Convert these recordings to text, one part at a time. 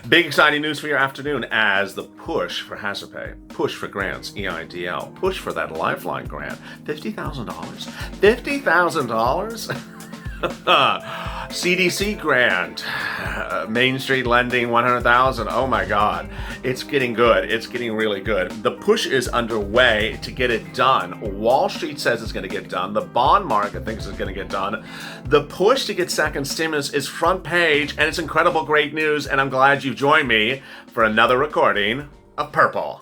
Big exciting news for your afternoon as the push for hazard pay, push for grants, EIDL, push for that Lifeline grant, $50,000. $50,000? CDC grant, Main Street lending, $100,000. Oh my God, it's getting good. It's getting really good. The push is underway to get it done. Wall Street says it's going to get done. The bond market thinks it's going to get done. The push to get second stimulus is front page, and it's incredible, great news. And I'm glad you joined me for another recording of Purple.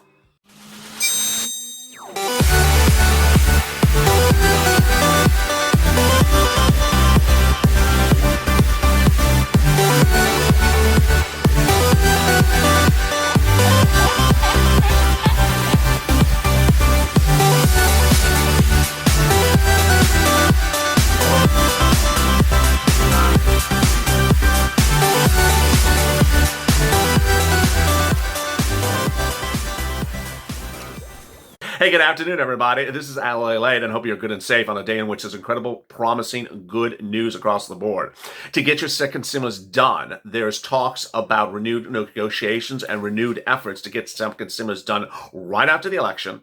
Hey, good afternoon, everybody. This is LALATE, and I hope you're good and safe on a day in which there's incredible, promising, good news across the board. To get your second stimulus done, there's talks about renewed negotiations and renewed efforts to get second stimulus done right after the election,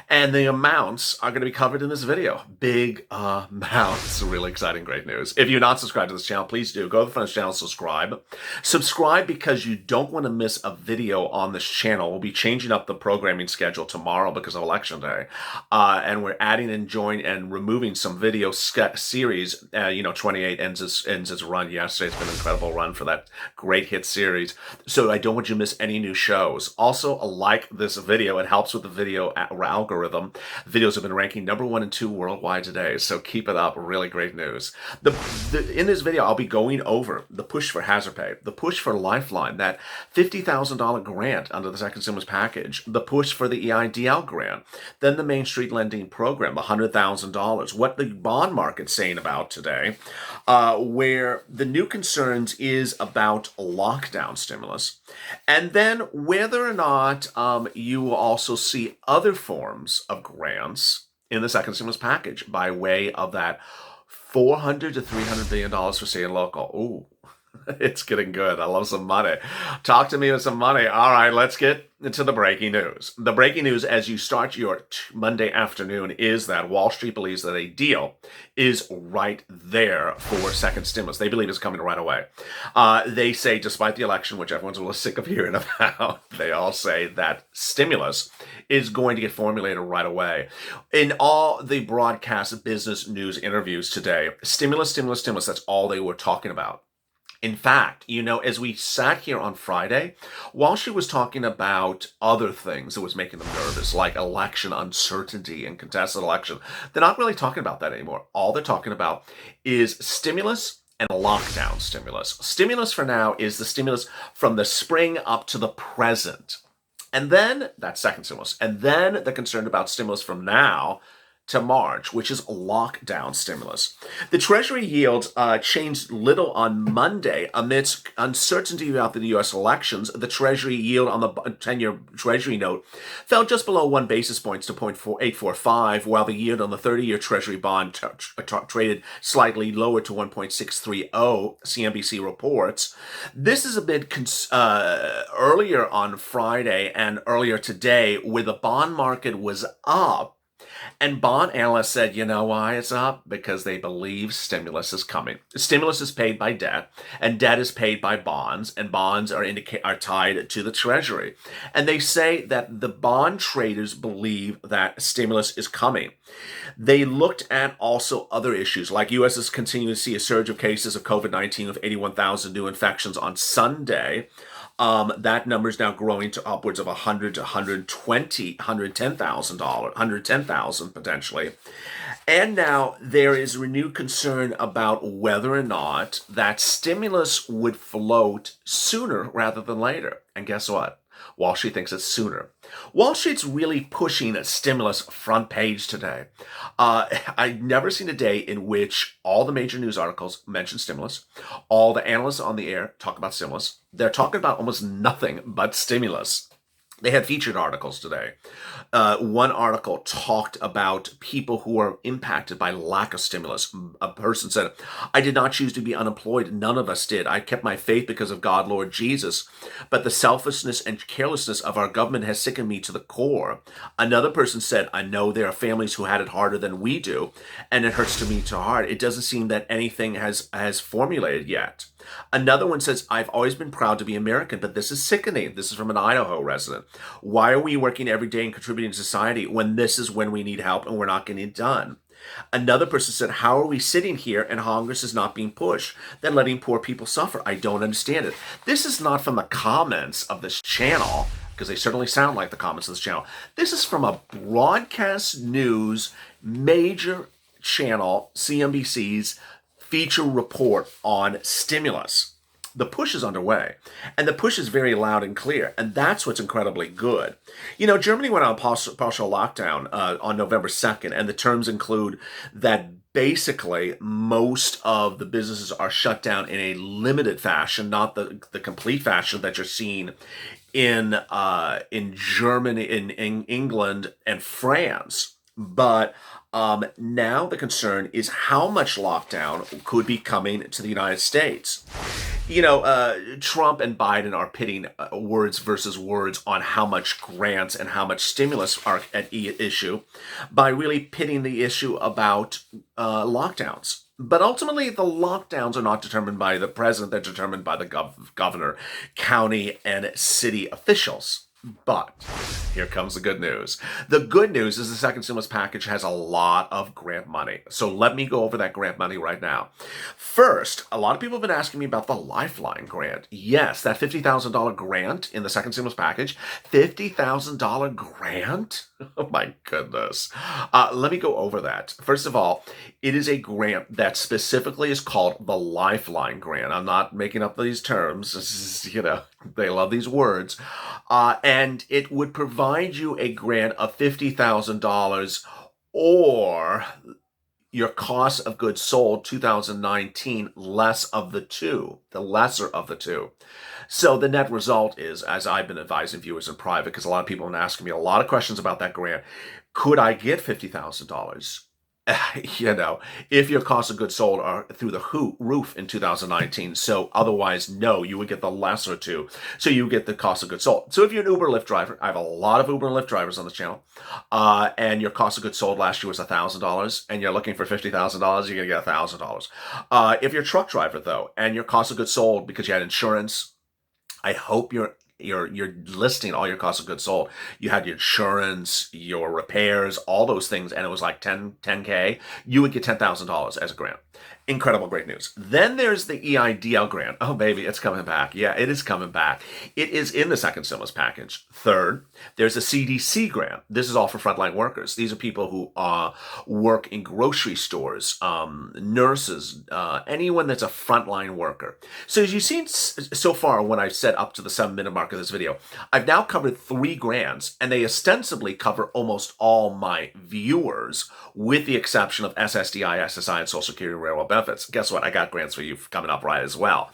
and the amounts are going to be covered in this video. Big amounts. Really exciting, great news. If you're not subscribed to this channel, please do. Go to the front of the channel, subscribe. Subscribe because you don't want to miss a video on this channel. We'll be changing up the programming schedule tomorrow because of election day, and we're adding and joining and removing some video series. 28 ends its run yesterday. It's been an incredible run for that great hit series, so I don't want you to miss any new shows. Also, like this video, it helps with the video algorithm. Videos have been ranking number 1 and 2 worldwide today, so keep it up. Really great news. In this video, I'll be going over the push for hazard pay, the push for Lifeline, that $50,000 grant under the second stimulus package, the push for the EIDL grant, then the Main Street lending program, $100,000, what the bond market's saying about today, where the new concerns is about lockdown stimulus, and then whether or not you will also see other forms of grants in the second stimulus package by way of that $400 to $300 billion for state and local. Ooh. It's getting good. I love some money. Talk to me with some money. All right, let's get into the breaking news. The breaking news as you start your Monday afternoon is that Wall Street believes that a deal is right there for second stimulus. They believe it's coming right away. They say, despite the election, which everyone's a little sick of hearing about, they all say that stimulus is going to get formulated right away. In all the broadcast business news interviews today, stimulus, stimulus, stimulus, that's all they were talking about. In fact, as we sat here on Friday, Wall Street was talking about other things that was making them nervous, like election uncertainty and contested election. They're not really talking about that anymore. All they're talking about is stimulus and lockdown stimulus. Stimulus for now is the stimulus from the spring up to the present. And then that's second stimulus. And then they're concerned about stimulus from now to March, which is lockdown stimulus. The Treasury yields changed little on Monday amidst uncertainty about the U.S. elections. The Treasury yield on the 10-year Treasury note fell just below 1 basis point to 0.845, while the yield on the 30-year Treasury bond traded slightly lower to 1.630, CNBC reports. This is a bit earlier on Friday and earlier today, where the bond market was up. And bond analysts said, you know why it's up? Because they believe stimulus is coming. Stimulus is paid by debt, and debt is paid by bonds, and bonds are tied to the Treasury. And they say that the bond traders believe that stimulus is coming. They looked at also other issues, like U.S. is continuing to see a surge of cases of COVID-19 with 81,000 new infections on Sunday. That number is now growing to upwards of 100 to 110,000 potentially. And now there is renewed concern about whether or not that stimulus would float sooner rather than later. And guess what? Wall Street thinks it's sooner. Wall Street's really pushing a stimulus front page today. I've never seen a day in which all the major news articles mention stimulus. All the analysts on the air talk about stimulus. They're talking about almost nothing but stimulus. They had featured articles today. One article talked about people who are impacted by lack of stimulus. A person said, I did not choose to be unemployed. None of us did. I kept my faith because of God, Lord Jesus. But the selfishness and carelessness of our government has sickened me to the core. Another person said, I know there are families who had it harder than we do, and it hurts to me to heart. It doesn't seem that anything has formulated yet. Another one says, I've always been proud to be American, but this is sickening. This is from an Idaho resident. Why are we working every day and contributing to society when this is when we need help and we're not getting it done? Another person said, how are we sitting here and Congress is not being pushed? Then letting poor people suffer. I don't understand it. This is not from the comments of this channel, because they certainly sound like the comments of this channel. This is from a broadcast news major channel, CNBC's feature report on stimulus. The push is underway, and the push is very loud and clear, and that's what's incredibly good. You know, Germany went on partial lockdown on November 2nd, and the terms include that basically most of the businesses are shut down in a limited fashion, not the complete fashion that you're seeing in Germany, in England, and France. But now the concern is how much lockdown could be coming to the United States. You know, Trump and Biden are pitting words versus words on how much grants and how much stimulus are at issue by really pitting the issue about lockdowns. But ultimately, the lockdowns are not determined by the president, they're determined by the governor, county, and city officials. But here comes the good news. The good news is the second stimulus package has a lot of grant money. So let me go over that grant money right now. First, a lot of people have been asking me about the Lifeline grant. Yes, that $50,000 grant in the second stimulus package. $50,000 grant? Oh my goodness. Let me go over that. First of all, it is a grant that specifically is called the Lifeline grant. I'm not making up these terms. This is, you know, they love these words. And it would provide you a grant of $50,000 or your cost of goods sold 2019 less of the two, the lesser of the two. So the net result is, as I've been advising viewers in private, because a lot of people have been asking me a lot of questions about that grant, could I get $50,000? You know, if your cost of goods sold are through the roof in 2019. So otherwise, no, you would get the lesser two. So you get the cost of goods sold. So if you're an Uber and Lyft driver, I have a lot of Uber and Lyft drivers on the channel, and your cost of goods sold last year was $1,000, and you're looking for $50,000, you're going to get $1,000. If you're a truck driver, though, and your cost of goods sold because you had insurance, I hope you're listing all your cost of goods sold. You had your insurance, your repairs, all those things, and it was like 10K. You would get $10,000 as a grant. Incredible, great news. Then there's the EIDL grant. Oh, baby, it's coming back. Yeah, it is coming back. It is in the second stimulus package. Third, there's a CDC grant. This is all for frontline workers. These are people who work in grocery stores, nurses, anyone that's a frontline worker. So as you've seen so far when I've set up to the 7-minute mark of this video, I've now covered 3 grants, and they ostensibly cover almost all my viewers, with the exception of SSDI, SSI, and Social Security and Railroad benefits. Guess what? I got grants for you coming up right as well.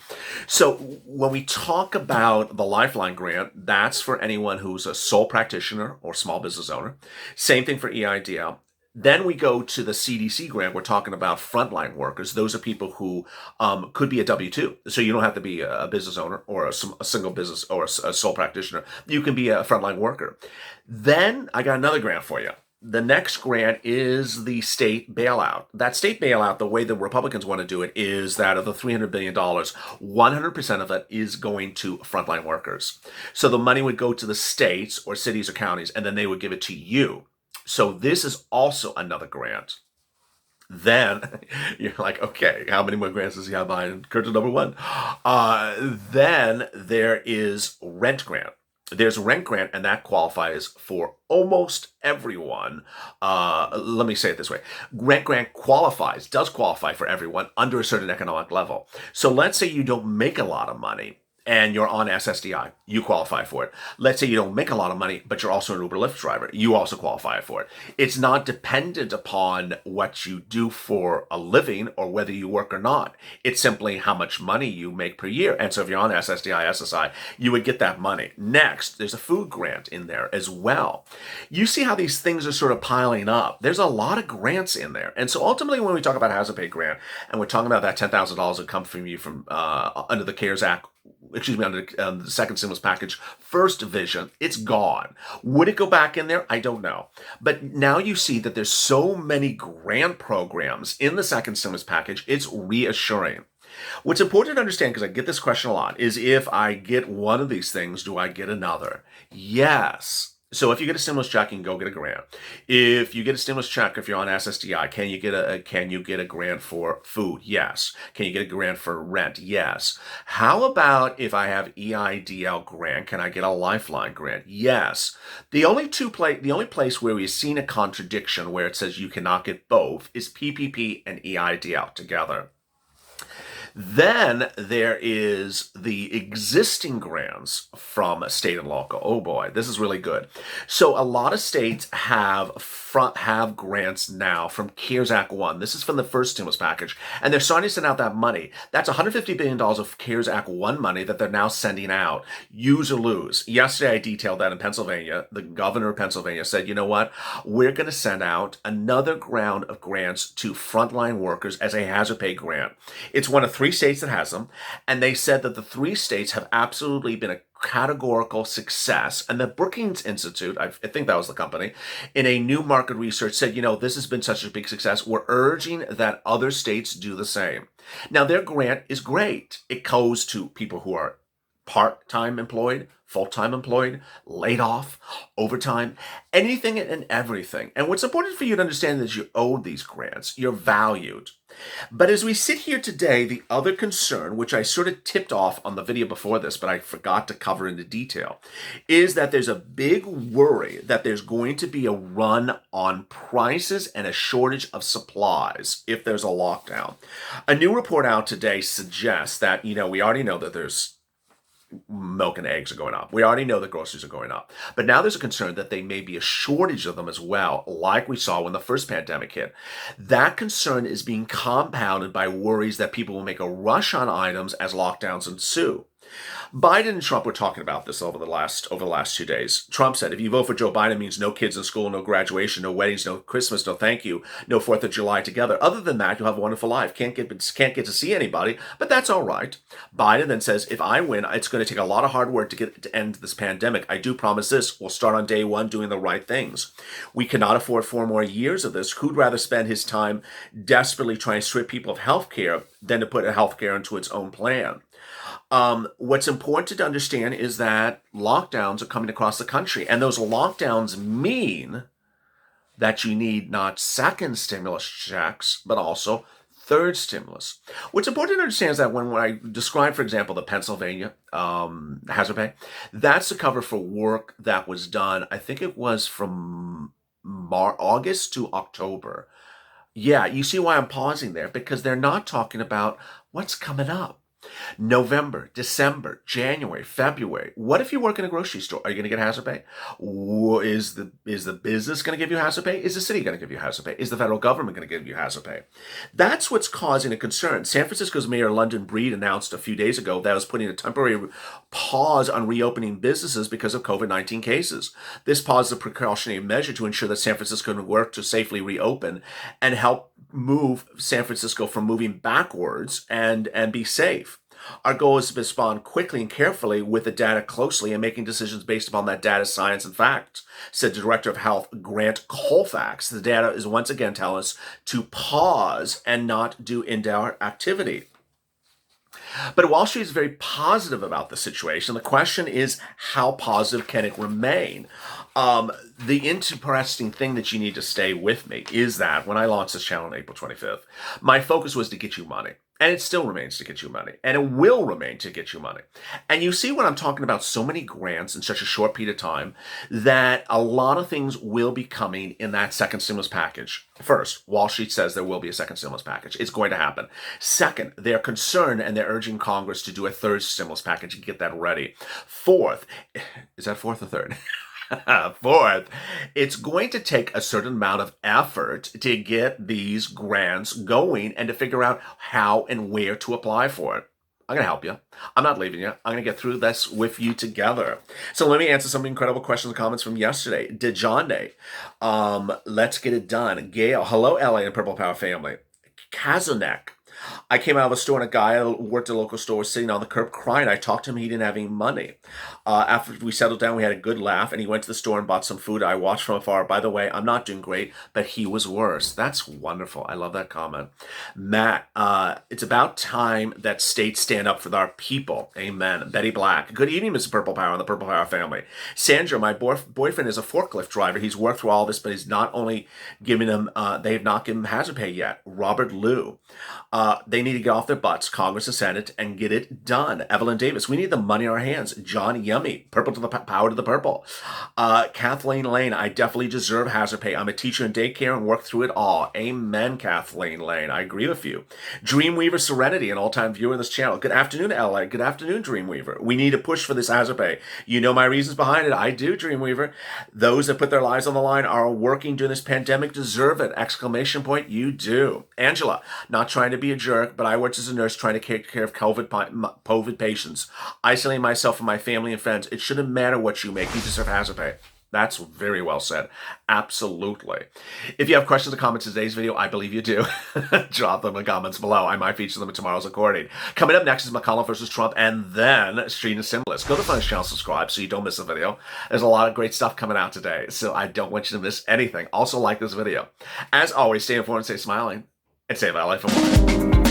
So when we talk about the Lifeline grant, that's for anyone who's a sole practitioner or small business owner. Same thing for EIDL. Then we go to the CDC grant. We're talking about frontline workers. Those are people who could be a W-2. So you don't have to be a business owner or a single business or a sole practitioner. You can be a frontline worker. Then I got another grant for you. The next grant is the state bailout. That state bailout, the way the Republicans want to do it, is that of the $300 billion, 100% of it is going to frontline workers. So the money would go to the states or cities or counties, and then they would give it to you. So this is also another grant. Then you're like, okay, how many more grants does he have behind curtain number 1? Then there is rent grant. There's a rent grant, and that qualifies for almost everyone. Let me say it this way. Rent grant does qualify for everyone under a certain economic level. So let's say you don't make a lot of money. and you're on SSDI, you qualify for it. Let's say you don't make a lot of money, but you're also an Uber Lyft driver, you also qualify for it. It's not dependent upon what you do for a living or whether you work or not. It's simply how much money you make per year. And so if you're on SSDI, SSI, you would get that money. Next, there's a food grant in there as well. You see how these things are sort of piling up. There's a lot of grants in there. And so ultimately, when we talk about hazard pay grant, and we're talking about that $10,000 that come from you from under the CARES Act, under the second stimulus package, first vision, it's gone. Would it go back in there? I don't know. But now you see that there's so many grant programs in the second stimulus package, it's reassuring. What's important to understand, because I get this question a lot, is if I get one of these things, do I get another? Yes. So if you get a stimulus check, you can go get a grant. If you get a stimulus check, if you're on SSDI, can you get a grant for food? Yes. Can you get a grant for rent? Yes. How about if I have EIDL grant, can I get a Lifeline grant? Yes. The only place where we've seen a contradiction where it says you cannot get both is PPP and EIDL together. Then there is the existing grants from state and local. Oh boy, this is really good. So a lot of states have grants now from CARES Act 1. This is from the first stimulus package. And they're starting to send out that money. That's $150 billion of CARES Act 1 money that they're now sending out. Use or lose. Yesterday I detailed that in Pennsylvania. The governor of Pennsylvania said, you know what? We're going to send out another round of grants to frontline workers as a hazard pay grant. It's one of 3 states that has them, and they said that the 3 states have absolutely been a categorical success. And the Brookings Institute, I think that was the company, in a new market research said, this has been such a big success. We're urging that other states do the same. Now, their grant is great. It goes to people who are part-time employed, full-time employed, laid off, overtime, anything and everything. And what's important for you to understand is you're owed these grants. You're valued. But as we sit here today, the other concern, which I sort of tipped off on the video before this, but I forgot to cover into detail, is that there's a big worry that there's going to be a run on prices and a shortage of supplies if there's a lockdown. A new report out today suggests that, we already know that there's milk and eggs are going up. We already know that groceries are going up. But now there's a concern that there may be a shortage of them as well, like we saw when the first pandemic hit. That concern is being compounded by worries that people will make a rush on items as lockdowns ensue. Biden and Trump were talking about this over the last 2 days. Trump said, if you vote for Joe Biden, it means no kids in school, no graduation, no weddings, no Christmas, no thank you, no 4th of July together. Other than that, you'll have a wonderful life. Can't get to see anybody, but that's all right. Biden then says, if I win, it's going to take a lot of hard work to end this pandemic. I do promise this. We'll start on day 1 doing the right things. We cannot afford 4 more years of this. Who'd rather spend his time desperately trying to strip people of health care than to put health care into its own plan? What's important to understand is that lockdowns are coming across the country, and those lockdowns mean that you need not second stimulus checks, but also third stimulus. What's important to understand is that when I describe, for example, the Pennsylvania hazard pay, that's the cover for work that was done, I think it was from August to October. Yeah, you see why I'm pausing there, because they're not talking about what's coming up. November, December, January, February. What if you work in a grocery store? Are you going to get hazard pay? Is the business going to give you hazard pay? Is the city going to give you hazard pay? Is the federal government going to give you hazard pay? That's what's causing a concern. San Francisco's Mayor London Breed announced a few days ago that it was putting a temporary pause on reopening businesses because of COVID-19 cases. This pause is a precautionary measure to ensure that San Francisco can work to safely reopen and help move San Francisco from moving backwards and be safe. Our goal is to respond quickly and carefully with the data closely and making decisions based upon that data, science, and facts, said the Director of Health, Grant Colfax. The data is once again telling us to pause and not do indoor activity. But Wall Street is very positive about the situation. The question is, how positive can it remain? The interesting thing that you need to stay with me is that when I launched this channel on April 25th, my focus was to get you money. And it still remains to get you money. And it will remain to get you money. And you see when I'm talking about so many grants in such a short period of time, that a lot of things will be coming in that second stimulus package. First, Wall Street says there will be a second stimulus package. It's going to happen. Second, they're concerned and they're urging Congress to do a third stimulus package and get that ready. Fourth, is that fourth or third? Fourth, it's going to take a certain amount of effort to get these grants going and to figure out how and where to apply for it. I'm going to help you. I'm not leaving you. I'm going to get through this with you together. So let me answer some incredible questions and comments from yesterday. Dejonde, let's get it done. Gail, hello, LA and Purple Power family. Kazunek, I came out of a store and a guy who worked at a local store was sitting on the curb crying. I talked to him. He didn't have any money. After we settled down, we had a good laugh, and he went to the store and bought some food. I watched from afar. By the way, I'm not doing great, but he was worse. That's wonderful. I love that comment. Matt, it's about time that states stand up for our people. Amen. Betty Black. Good evening, Mr. Purple Power and the Purple Power family. Sandra, my boyfriend is a forklift driver. He's worked through all this, but he's not only giving him, they have not given him hazard pay yet. Robert Liu. They need to get off their butts, Congress and Senate, and get it done. Evelyn Davis, we need the money in our hands. John Yummy, purple to the power to the purple. Kathleen Lane, I definitely deserve hazard pay. I'm a teacher in daycare and work through it all. Amen, Kathleen Lane. I agree with you. Dreamweaver Serenity, an all-time viewer of this channel. Good afternoon, LA. Good afternoon, Dreamweaver. We need to push for this hazard pay. You know my reasons behind it. I do, Dreamweaver. Those that put their lives on the line are working during this pandemic deserve it. Exclamation point, you do. Angela, not trying to be a jerk, but I worked as a nurse trying to take care of COVID patients. Isolating myself from my family and friends. It shouldn't matter what you make. You deserve hazard pay. That's very well said. Absolutely. If you have questions or comments in today's video, I believe you do. Drop them in the comments below. I might feature them in tomorrow's recording. Coming up next is McConnell versus Trump, and then Street and Symbolist. Go to the channel, subscribe so you don't miss a video. There's a lot of great stuff coming out today, so I don't want you to miss anything. Also, like this video. As always, stay informed, stay smiling, and save LA for more.